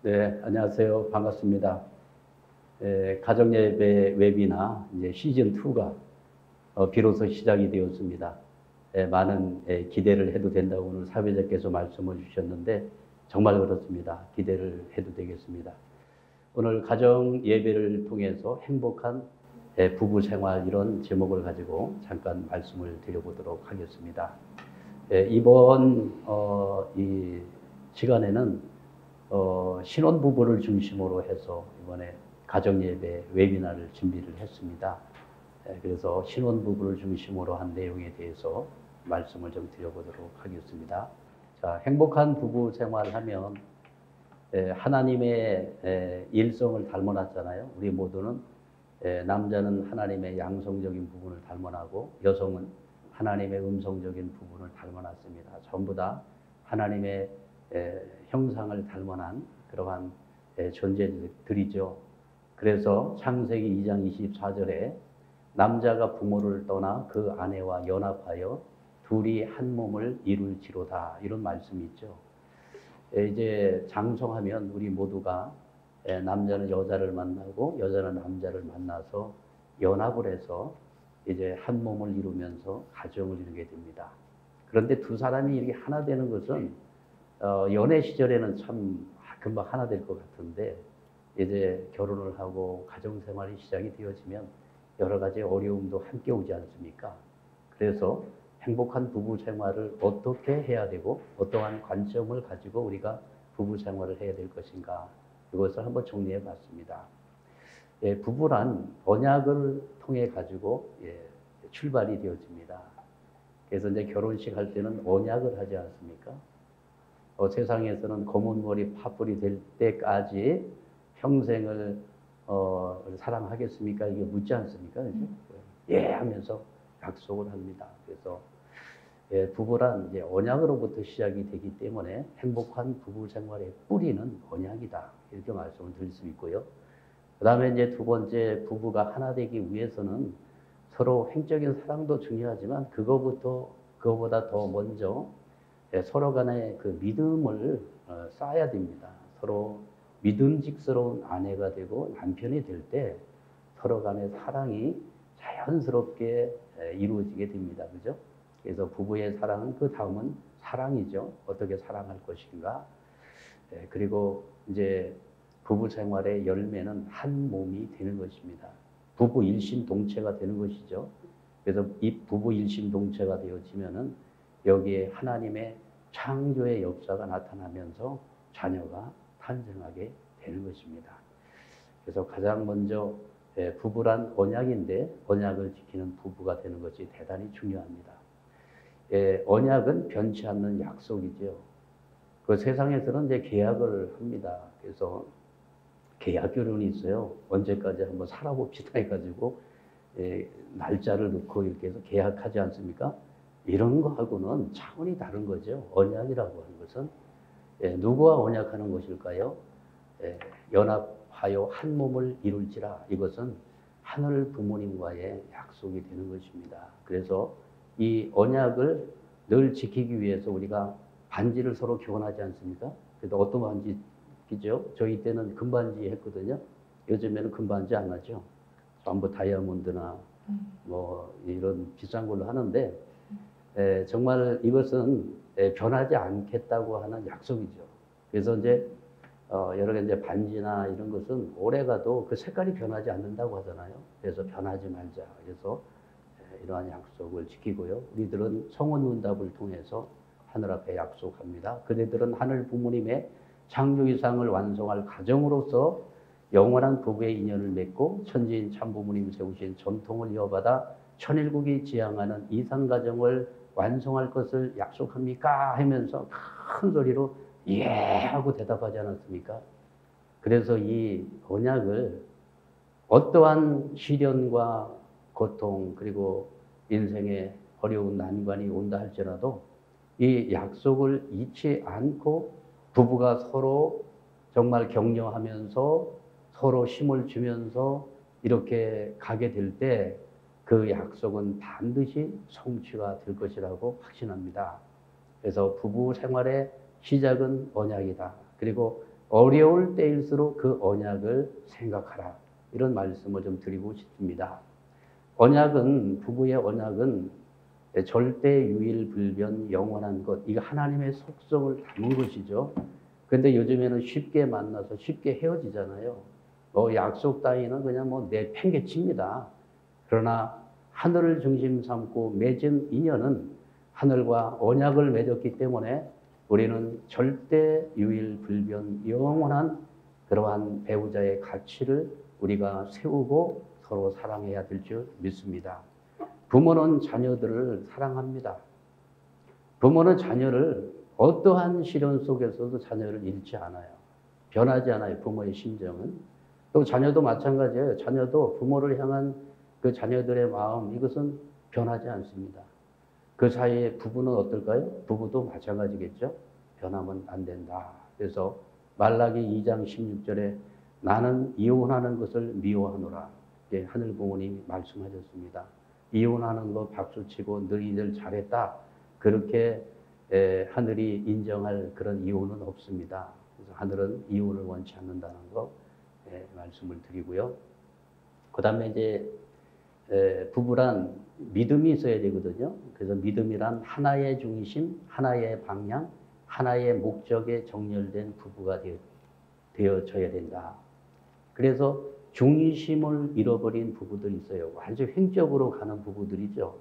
네, 안녕하세요. 반갑습니다. 가정예배 웹이나 이제 시즌2가 비로소 시작이 되었습니다. 많은 기대를 해도 된다고 오늘 사회자께서 말씀을 주셨는데 정말 그렇습니다. 기대를 해도 되겠습니다. 오늘 가정예배를 통해서 행복한 부부 생활 이런 제목을 가지고 잠깐 말씀을 드려보도록 하겠습니다. 이번 이 시간에는 신혼부부를 중심으로 해서 이번에 가정예배 웨비나를 준비를 했습니다. 그래서 신혼부부를 중심으로 한 내용에 대해서 말씀을 좀 드려보도록 하겠습니다. 자, 행복한 부부 생활하면 하나님의 일성을 닮아놨잖아요. 우리 모두는 남자는 하나님의 양성적인 부분을 닮아나고 여성은 하나님의 음성적인 부분을 닮아놨습니다. 전부 다 하나님의 형상을 닮아난 그러한 존재들이죠. 그래서 창세기 2장 24절에 남자가 부모를 떠나 그 아내와 연합하여 둘이 한 몸을 이룰지로다 이런 말씀이 있죠. 이제 장성하면 우리 모두가 남자는 여자를 만나고 여자는 남자를 만나서 연합을 해서 이제 한 몸을 이루면서 가정을 이루게 됩니다. 그런데 두 사람이 이렇게 하나 되는 것은 연애 시절에는 참 금방 하나 될 것 같은데 이제 결혼을 하고 가정생활이 시작이 되어지면 여러 가지 어려움도 함께 오지 않습니까? 그래서 행복한 부부 생활을 어떻게 해야 되고 어떠한 관점을 가지고 우리가 부부 생활을 해야 될 것인가 이것을 한번 정리해 봤습니다. 부부란 언약을 통해 가지고 출발이 되어집니다. 그래서 이제 결혼식 할 때는 언약을 하지 않습니까? 세상에서는 검은 머리 파뿌리 될 때까지 평생을 사랑하겠습니까? 이게 묻지 않습니까? 예 하면서 약속을 합니다. 그래서 부부란 이제 언약으로부터 시작이 되기 때문에 행복한 부부 생활의 뿌리는 언약이다. 이렇게 말씀을 드릴 수 있고요. 그 다음에 이제 두 번째, 부부가 하나 되기 위해서는 서로 행적인 사랑도 중요하지만 그거보다 더 먼저 서로 간에 그 믿음을 쌓아야 됩니다. 서로 믿음직스러운 아내가 되고 남편이 될 때 서로 간의 사랑이 자연스럽게 이루어지게 됩니다. 그죠? 그래서 부부의 사랑은 그 다음은 사랑이죠. 어떻게 사랑할 것인가. 그리고 이제 부부 생활의 열매는 한 몸이 되는 것입니다. 부부 일심동체가 되는 것이죠. 그래서 이 부부 일심동체가 되어지면은 여기에 하나님의 창조의 역사가 나타나면서 자녀가 탄생하게 되는 것입니다. 그래서 가장 먼저 부부란 언약인데 언약을 지키는 부부가 되는 것이 대단히 중요합니다. 언약은 변치 않는 약속이죠. 그 세상에서는 이제 계약을 합니다. 그래서 계약 결혼이 있어요. 언제까지 한번 살아봅시다 해가지고 날짜를 놓고 이렇게 해서 계약하지 않습니까? 이런 거하고는 차원이 다른 거죠. 언약이라고 하는 것은 누구와 언약하는 것일까요? 연합하여 한 몸을 이룰지라. 이것은 하늘 부모님과의 약속이 되는 것입니다. 그래서 이 언약을 늘 지키기 위해서 우리가 반지를 서로 교환하지 않습니까? 그래도 어떤 반지죠? 저희 때는 금반지 했거든요. 요즘에는 금반지 안 하죠. 전부 다이아몬드나 뭐 이런 비싼 걸로 하는데 정말 이것은 변하지 않겠다고 하는 약속이죠. 그래서 이제 여러 개 이제 반지나 이런 것은 오래가도 그 색깔이 변하지 않는다고 하잖아요. 그래서 변하지 말자. 그래서 이러한 약속을 지키고요. 우리들은 성원문답을 통해서 하늘 앞에 약속합니다. 그들은 하늘 부모님의 창조 이상을 완성할 가정으로서 영원한 부부의 인연을 맺고 천지인 참부모님 세우신 전통을 이어받아 천일국이 지향하는 이산가정을 완성할 것을 약속합니까? 하면서 큰 소리로 예 하고 대답하지 않았습니까? 그래서 이 언약을 어떠한 시련과 고통 그리고 인생의 어려운 난관이 온다 할지라도 이 약속을 잊지 않고 부부가 서로 정말 격려하면서 서로 힘을 주면서 이렇게 가게 될 때 그 약속은 반드시 성취가 될 것이라고 확신합니다. 그래서 부부 생활의 시작은 언약이다. 그리고 어려울 때일수록 그 언약을 생각하라. 이런 말씀을 좀 드리고 싶습니다. 언약은, 부부의 언약은 절대 유일 불변 영원한 것. 이거 하나님의 속성을 담은 것이죠. 근데 요즘에는 쉽게 만나서 쉽게 헤어지잖아요. 약속 따위는 그냥 내팽개칩니다. 그러나 하늘을 중심 삼고 맺은 인연은 하늘과 언약을 맺었기 때문에 우리는 절대 유일 불변 영원한 그러한 배우자의 가치를 우리가 세우고 서로 사랑해야 될 줄 믿습니다. 부모는 자녀들을 사랑합니다. 부모는 자녀를 어떠한 시련 속에서도 자녀를 잃지 않아요. 변하지 않아요. 부모의 심정은. 또 자녀도 마찬가지예요. 자녀도 부모를 향한 그 자녀들의 마음, 이것은 변하지 않습니다. 그 사이에 부부는 어떨까요? 부부도 마찬가지겠죠. 변하면 안 된다. 그래서 말라기 2장 16절에 나는 이혼하는 것을 미워하노라. 하늘 부모님이 말씀하셨습니다. 이혼하는 거 박수치고 너희들 잘했다. 그렇게 하늘이 인정할 그런 이혼은 없습니다. 그래서 하늘은 이혼을 원치 않는다는 거 말씀을 드리고요. 그 다음에 이제 부부란 믿음이 있어야 되거든요. 그래서 믿음이란 하나의 중심, 하나의 방향, 하나의 목적에 정렬된 부부가 되어져야 된다. 그래서 중심을 잃어버린 부부들이 있어요. 완전 횡적으로 가는 부부들이죠.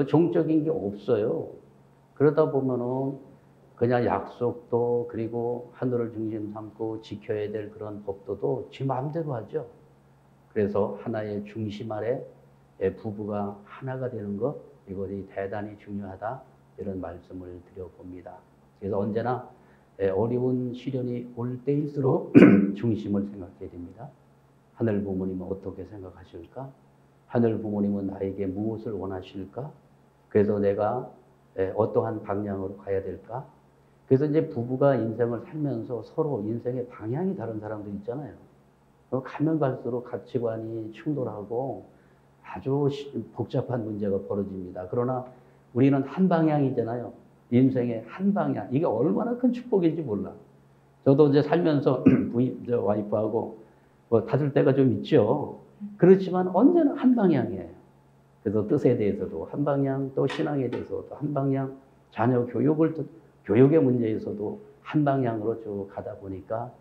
종적인 게 없어요. 그러다 보면은 그냥 약속도, 그리고 하늘을 중심 삼고 지켜야 될 그런 법도도 지 마음대로 하죠. 그래서 하나의 중심 아래 부부가 하나가 되는 것, 이것이 대단히 중요하다. 이런 말씀을 드려봅니다. 그래서 언제나 어려운 시련이 올 때일수록 중심을 생각해야 됩니다. 하늘 부모님은 어떻게 생각하실까? 하늘 부모님은 나에게 무엇을 원하실까? 그래서 내가 어떠한 방향으로 가야 될까? 그래서 이제 부부가 인생을 살면서 서로 인생의 방향이 다른 사람들 있잖아요. 가면 갈수록 가치관이 충돌하고 아주 복잡한 문제가 벌어집니다. 그러나 우리는 한 방향이잖아요. 인생의 한 방향. 이게 얼마나 큰 축복인지 몰라. 저도 이제 살면서 와이프하고 다툴 때가 좀 있죠. 그렇지만 언제나 한 방향이에요. 그래서 뜻에 대해서도 한 방향, 또 신앙에 대해서도 한 방향, 자녀 교육의 문제에서도 한 방향으로 쭉 가다 보니까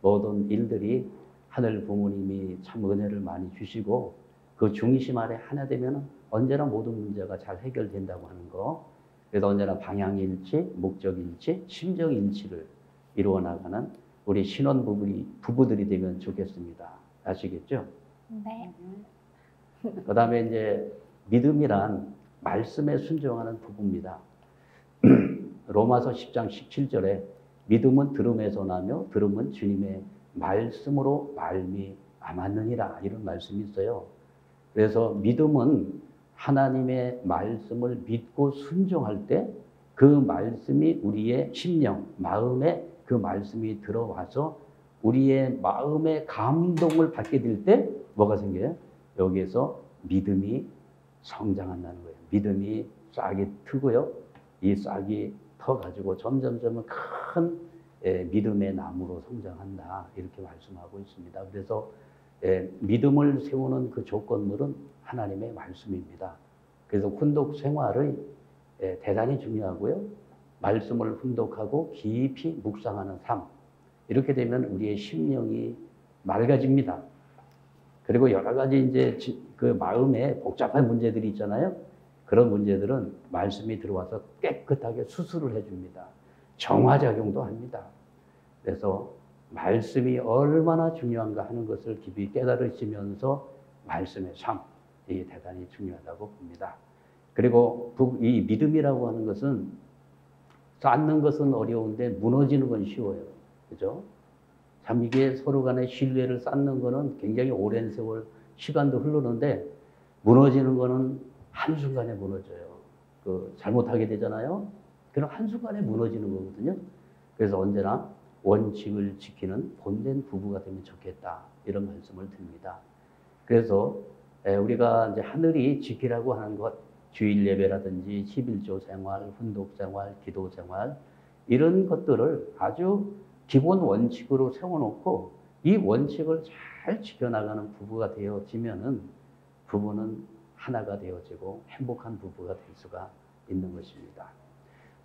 모든 일들이 하늘 부모님이 참 은혜를 많이 주시고 그 중심 아래 하나 되면 언제나 모든 문제가 잘 해결된다고 하는 거. 그래서 언제나 방향일치, 목적일치, 심정일치를 이루어 나가는 우리 신혼 부부들이 되면 좋겠습니다. 아시겠죠? 네. 그 다음에 이제 믿음이란 말씀에 순종하는 부부입니다. 로마서 10장 17절에 믿음은 들음에서 나며 들음은 주님의 말씀으로 말미암았느니라. 이런 말씀이 있어요. 그래서 믿음은 하나님의 말씀을 믿고 순종할 때 그 말씀이 우리의 심령, 마음에 그 말씀이 들어와서 우리의 마음의 감동을 받게 될 때 뭐가 생겨요? 여기에서 믿음이 성장한다는 거예요. 믿음이 싹이 트고요. 이 싹이 터가지고 점점점 큰 믿음의 나무로 성장한다. 이렇게 말씀하고 있습니다. 그래서 믿음을 세우는 그 조건물은 하나님의 말씀입니다. 그래서 훈독 생활이 대단히 중요하고요. 말씀을 훈독하고 깊이 묵상하는 삶. 이렇게 되면 우리의 심령이 맑아집니다. 그리고 여러 가지 이제 그 마음에 복잡한 문제들이 있잖아요. 그런 문제들은 말씀이 들어와서 깨끗하게 수술을 해줍니다. 정화작용도 합니다. 그래서 말씀이 얼마나 중요한가 하는 것을 깊이 깨달으시면서 말씀의 삶, 이게 대단히 중요하다고 봅니다. 그리고 이 믿음이라고 하는 것은 쌓는 것은 어려운데 무너지는 건 쉬워요. 그죠? 참 이게 서로 간의 신뢰를 쌓는 거는 굉장히 오랜 세월 시간도 흐르는데 무너지는 거는 한순간에 무너져요. 잘못하게 되잖아요. 그럼 한순간에 무너지는 거거든요. 그래서 언제나 원칙을 지키는 본된 부부가 되면 좋겠다. 이런 말씀을 드립니다. 그래서 우리가 이제 하늘이 지키라고 하는 것, 주일 예배라든지 11조 생활, 훈독 생활, 기도 생활, 이런 것들을 아주 기본 원칙으로 세워놓고 이 원칙을 잘 지켜나가는 부부가 되어지면은 부부는 하나가 되어지고 행복한 부부가 될 수가 있는 것입니다.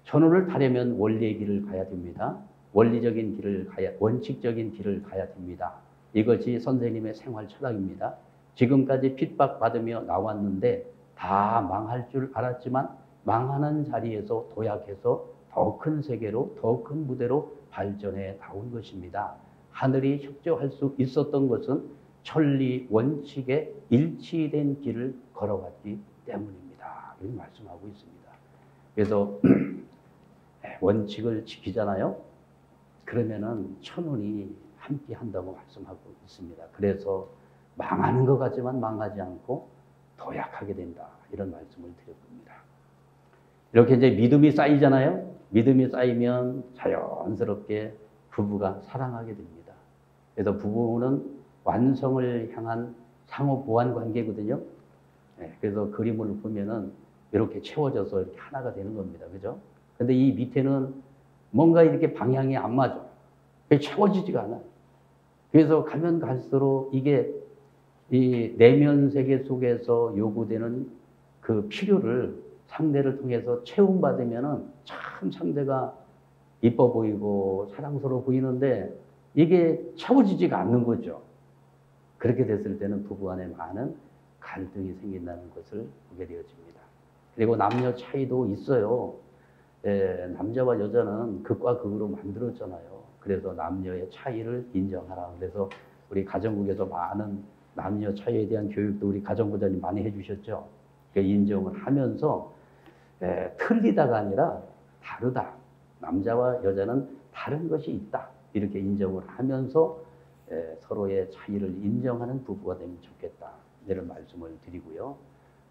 천운을 타려면 원리의 길을 가야 됩니다. 원리적인 길을 가야, 원칙적인 길을 가야 됩니다. 이것이 선생님의 생활 철학입니다. 지금까지 핍박받으며 나왔는데 다 망할 줄 알았지만 망하는 자리에서 도약해서 더 큰 세계로, 더 큰 무대로 발전해 나온 것입니다. 하늘이 협조할 수 있었던 것은 천리, 원칙에 일치된 길을 걸어왔기 때문입니다. 이렇게 말씀하고 있습니다. 그래서 원칙을 지키잖아요. 그러면은 천운이 함께 한다고 말씀하고 있습니다. 그래서 망하는 것 같지만 망하지 않고 도약하게 된다. 이런 말씀을 드렸습니다. 이렇게 이제 믿음이 쌓이잖아요. 믿음이 쌓이면 자연스럽게 부부가 사랑하게 됩니다. 그래서 부부는 완성을 향한 상호 보완 관계거든요. 그래서 그림을 보면은 이렇게 채워져서 이렇게 하나가 되는 겁니다. 그죠? 근데 이 밑에는 뭔가 이렇게 방향이 안 맞아. 채워지지가 않아. 그래서 가면 갈수록 이게 이 내면 세계 속에서 요구되는 그 필요를 상대를 통해서 채움받으면은 참 상대가 이뻐 보이고 사랑스러워 보이는데 이게 채워지지가 않는 거죠. 그렇게 됐을 때는 부부 안에 많은 갈등이 생긴다는 것을 보게 되어집니다. 그리고 남녀 차이도 있어요. 남자와 여자는 극과 극으로 만들었잖아요. 그래서 남녀의 차이를 인정하라. 그래서 우리 가정국에서 많은 남녀 차이에 대한 교육도 우리 가정부장님 많이 해주셨죠. 인정을 하면서 틀리다가 아니라 다르다. 남자와 여자는 다른 것이 있다. 이렇게 인정을 하면서 서로의 차이를 인정하는 부부가 되면 좋겠다. 이런 말씀을 드리고요.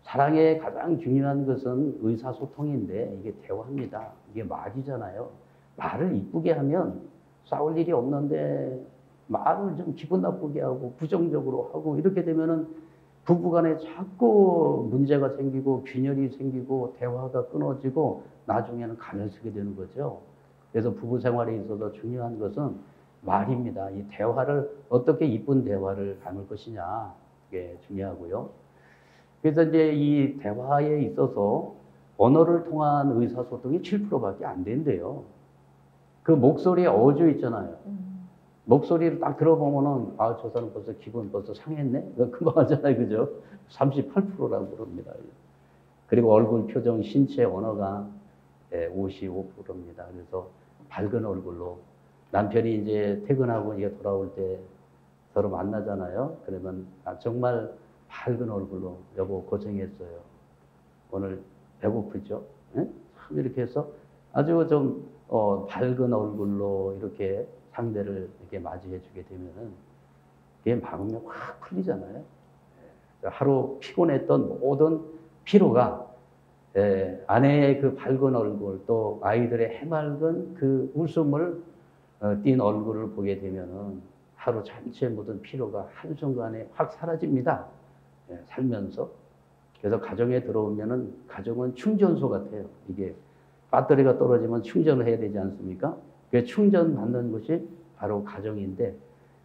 사랑의 가장 중요한 것은 의사소통인데 이게 대화입니다. 이게 말이잖아요. 말을 이쁘게 하면 싸울 일이 없는데 말을 좀 기분 나쁘게 하고 부정적으로 하고 이렇게 되면은 부부간에 자꾸 문제가 생기고 균열이 생기고 대화가 끊어지고 나중에는 간을 쓰게 되는 거죠. 그래서 부부 생활에 있어서 중요한 것은 말입니다. 이 대화를 어떻게 이쁜 대화를 나눌 것이냐 이게 중요하고요. 그래서 이제 이 대화에 있어서 언어를 통한 의사소통이 7%밖에 안 된대요. 그 목소리에 어조 있잖아요. 목소리를 딱 들어보면은 아, 저 사람 벌써 기분 벌써 상했네? 금방 하잖아요. 그죠? 38%라고 그럽니다. 그리고 얼굴 표정, 신체 언어가 55%입니다. 그래서 밝은 얼굴로 남편이 이제 퇴근하고 이제 돌아올 때 서로 만나잖아요. 그러면 정말 밝은 얼굴로 여보 고생했어요. 오늘 배고프죠? 참 이렇게 해서 아주 좀 밝은 얼굴로 이렇게 상대를 이렇게 맞이해 주게 되면은 그게 마음이 확 풀리잖아요. 하루 피곤했던 모든 피로가 아내의 그 밝은 얼굴 또 아이들의 해맑은 그 웃음을 띤 얼굴을 보게 되면은 하루 전체 모든 피로가 한순간에 확 사라집니다. 살면서. 그래서 가정에 들어오면은 가정은 충전소 같아요. 이게 배터리가 떨어지면 충전을 해야 되지 않습니까? 그 충전받는 것이 바로 가정인데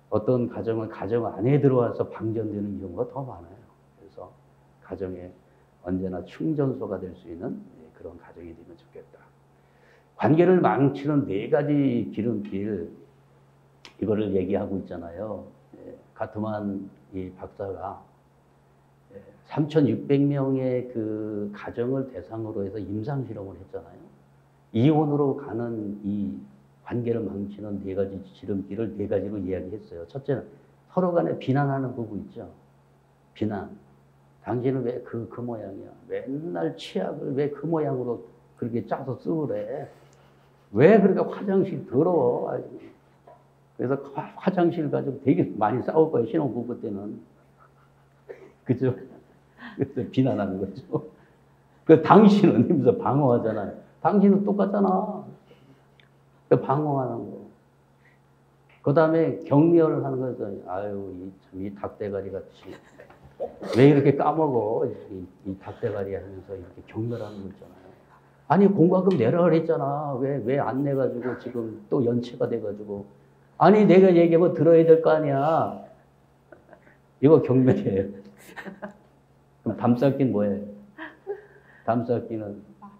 어떤 가정은 가정 안에 들어와서 방전되는 경우가 더 많아요. 그래서 가정에 언제나 충전소가 될 수 있는 그런 가정이 되면 좋겠다. 관계를 망치는 4가지 기름길 이거를 얘기하고 있잖아요. 가트만 이 박사가 3,600명의 그 가정을 대상으로 해서 임상 실험을 했잖아요. 이혼으로 가는 이 관계를 망치는 4가지 지름길을 4가지로 이야기했어요. 첫째는 서로 간에 비난하는 부부 있죠. 비난. 당신은 왜 그 모양이야? 맨날 치약을 왜 그 모양으로 그렇게 짜서 쓰으래? 왜 그렇게 화장실 더러워? 그래서 화장실 가지고 되게 많이 싸울 거예요. 신혼부부 때는. 그죠? 그래서 비난하는 거죠. 그 당신은 이러면서 방어하잖아요. 당신은 똑같잖아. 방어하는 거. 그 다음에 격려를 하는 거죠. 아유, 이 닭대가리 같이. 왜 이렇게 까먹어? 이 닭대가리 하면서 이렇게 격려를 하는 거 있잖아요. 아니, 공과금 내라 그랬잖아. 왜 안 내가지고 지금 또 연체가 돼가지고 아니 내가 얘기하고 들어야 될 거 아니야. 이거 경멸이에요. 그럼 담쌓기는 뭐예요? 담쌓기는 말을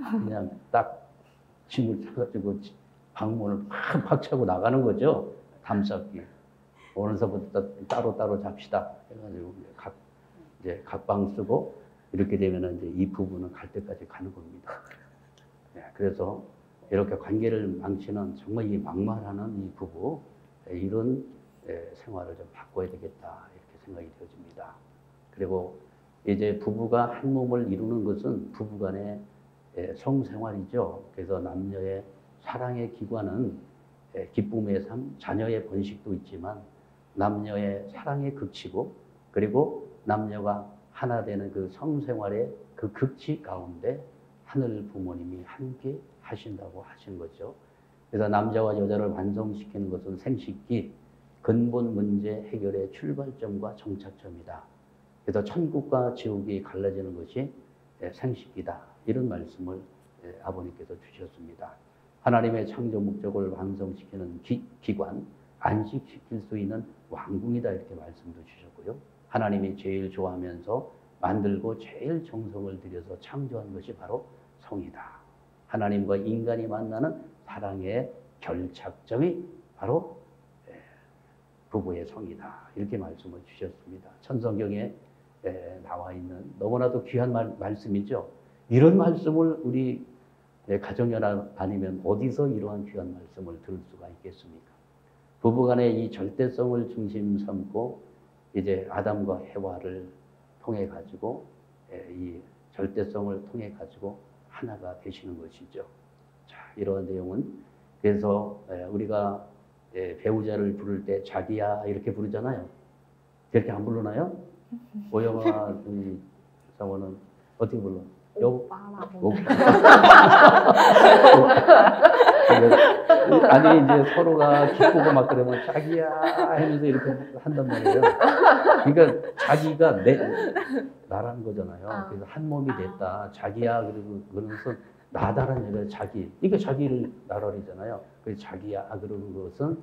안 해요. 그냥 딱 짐을 쳐가지고 방문을 팍 차고 나가는 거죠. 담쌓기. 오늘서부터 따로 잡시다. 해가지고 이제 각방 쓰고 이렇게 되면 이제 이 부부는 갈 때까지 가는 겁니다. 네, 그래서 이렇게 관계를 망치는 정말 이 막말하는 이 부부 이런 생활을 좀 바꿔야 되겠다 이렇게 생각이 되어집니다. 그리고 이제 부부가 한 몸을 이루는 것은 부부간의 성생활이죠. 그래서 남녀의 사랑의 기관은 기쁨의 삶, 자녀의 번식도 있지만 남녀의 사랑의 극치고 그리고 남녀가 하나 되는 그 성생활의 그 극치 가운데 하늘 부모님이 함께 하신다고 하신 거죠. 그래서 남자와 여자를 완성시키는 것은 생식기, 근본 문제 해결의 출발점과 정착점이다. 그래서 천국과 지옥이 갈라지는 것이 생식기다. 이런 말씀을 아버님께서 주셨습니다. 하나님의 창조 목적을 완성시키는 기관, 안식시킬 수 있는 왕궁이다. 이렇게 말씀도 주셨고요. 하나님이 제일 좋아하면서 만들고 제일 정성을 들여서 창조한 것이 바로 성이다. 하나님과 인간이 만나는 사랑의 결착점이 바로 부부의 성이다. 이렇게 말씀을 주셨습니다. 천성경에 나와 있는 너무나도 귀한 말씀이죠. 이런 말씀을 우리 가정연합 아니면 어디서 이러한 귀한 말씀을 들을 수가 있겠습니까? 부부간의 이 절대성을 중심 삼고 이제 아담과 해와를 통해 가지고 이 절대성을 통해 가지고 하나가 되시는 것이죠. 자, 이러한 내용은 그래서 우리가 배우자를 부를 때 자기야 이렇게 부르잖아요. 그렇게 안 부르나요? 오영아 사모는 어떻게 불러? 오빠라고. 아니 이제 서로가 기쁘고 막 그러면 자기야 하면서 이렇게 한단 말이에요. 그러니까 자기가 나라는 거잖아요. 그래서 한 몸이 됐다. 자기야 그러면서 나다라는 얘기가 자기. 그러니까 자기를 나라리잖아요. 그래서 자기야 그러는 것은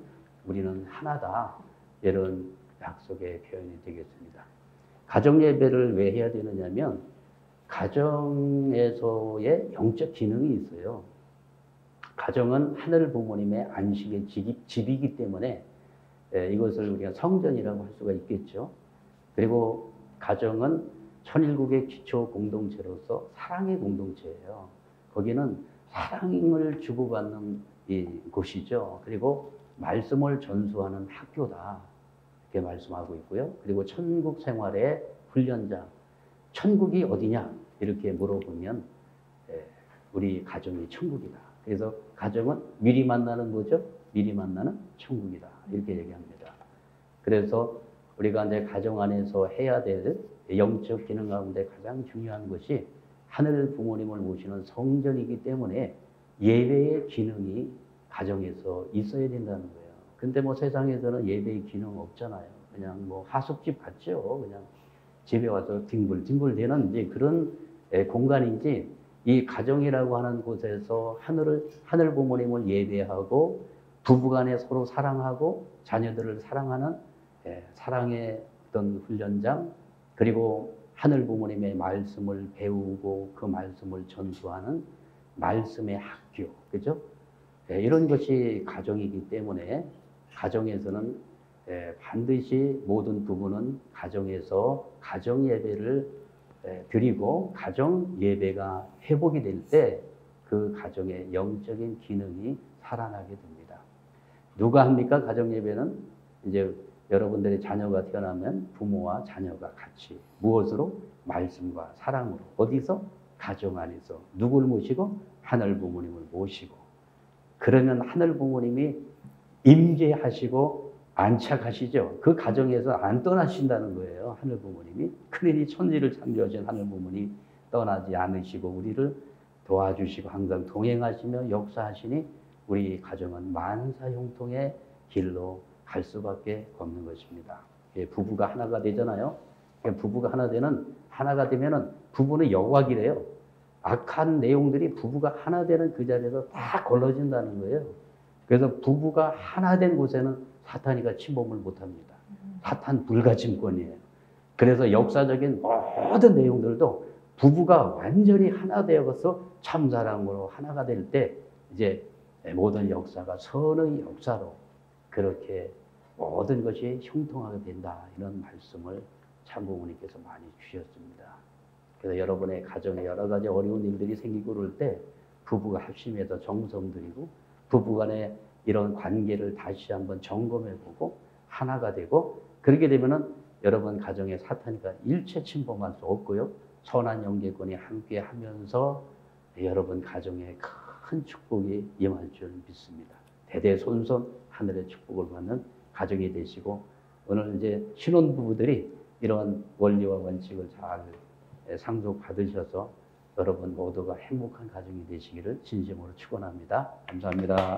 우리는 하나다. 이런 약속의 표현이 되겠습니다. 가정 예배를 왜 해야 되느냐면 가정에서의 영적 기능이 있어요. 가정은 하늘 부모님의 안식의 집이기 때문에 이것을 우리가 성전이라고 할 수가 있겠죠. 그리고 가정은 천일국의 기초 공동체로서 사랑의 공동체예요. 거기는 사랑을 주고받는 이 곳이죠. 그리고 말씀을 전수하는 학교다. 이렇게 말씀하고 있고요. 그리고 천국 생활의 훈련장. 천국이 어디냐? 이렇게 물어보면 우리 가정이 천국이다. 그래서 가정은 미리 만나는 뭐죠? 미리 만나는 천국이다. 이렇게 얘기합니다. 그래서 우리가 이제 가정 안에서 해야 될 영적 기능 가운데 가장 중요한 것이 하늘 부모님을 모시는 성전이기 때문에 예배의 기능이 가정에서 있어야 된다는 거예요. 근데 뭐 세상에서는 예배의 기능 없잖아요. 그냥 뭐 하숙집 같죠. 그냥 집에 와서 뒹굴뒹굴 되는 이제 그런 공간인지 이 가정이라고 하는 곳에서 하늘 부모님을 예배하고 부부간에 서로 사랑하고 자녀들을 사랑하는 사랑의 어떤 훈련장 그리고 하늘 부모님의 말씀을 배우고 그 말씀을 전수하는 말씀의 학교, 그죠? 이런 것이 가정이기 때문에 가정에서는 반드시 모든 부부는 가정에서 가정 예배를 드리고 가정 예배가 회복이 될 때 그 가정의 영적인 기능이 살아나게 됩니다. 누가 합니까? 가정 예배는 이제 여러분들의 자녀가 태어나면 부모와 자녀가 같이 무엇으로? 말씀과 사랑으로 어디서? 가정 안에서 누구를 모시고? 하늘 부모님을 모시고 그러면 하늘 부모님이 임재하시고 안착하시죠. 그 가정에서 안 떠나신다는 거예요. 하늘 부모님이. 큰일이 천지를 창조하신 하늘 부모님이 떠나지 않으시고 우리를 도와주시고 항상 동행하시며 역사하시니 우리 가정은 만사형통의 길로 갈 수밖에 없는 것입니다. 부부가 하나가 되잖아요. 부부가 하나가 되면은 부부는 여과기래요. 악한 내용들이 부부가 하나 되는 그 자리에서 다 걸러진다는 거예요. 그래서 부부가 하나 된 곳에는 사탄이가 침범을 못합니다. 사탄 불가침권이에요. 그래서 역사적인 모든 내용들도 부부가 완전히 하나 되어서 참사랑으로 하나가 될 때 이제 모든 역사가 선의 역사로 그렇게 모든 것이 형통하게 된다. 이런 말씀을 참고문님께서 많이 주셨습니다. 그래서 여러분의 가정에 여러 가지 어려운 일들이 생기고 그럴 때 부부가 합심해서 정성 들이고 부부간의 이런 관계를 다시 한번 점검해보고 하나가 되고 그렇게 되면은 여러분 가정에 사탄이가 일체 침범할 수 없고요. 선한 영계권이 함께 하면서 여러분 가정에 큰 축복이 임할 줄 믿습니다. 대대손손 하늘의 축복을 받는 가정이 되시고 오늘 이제 신혼부부들이 이런 원리와 원칙을 잘 상속받으셔서 여러분 모두가 행복한 가정이 되시기를 진심으로 축원합니다. 감사합니다.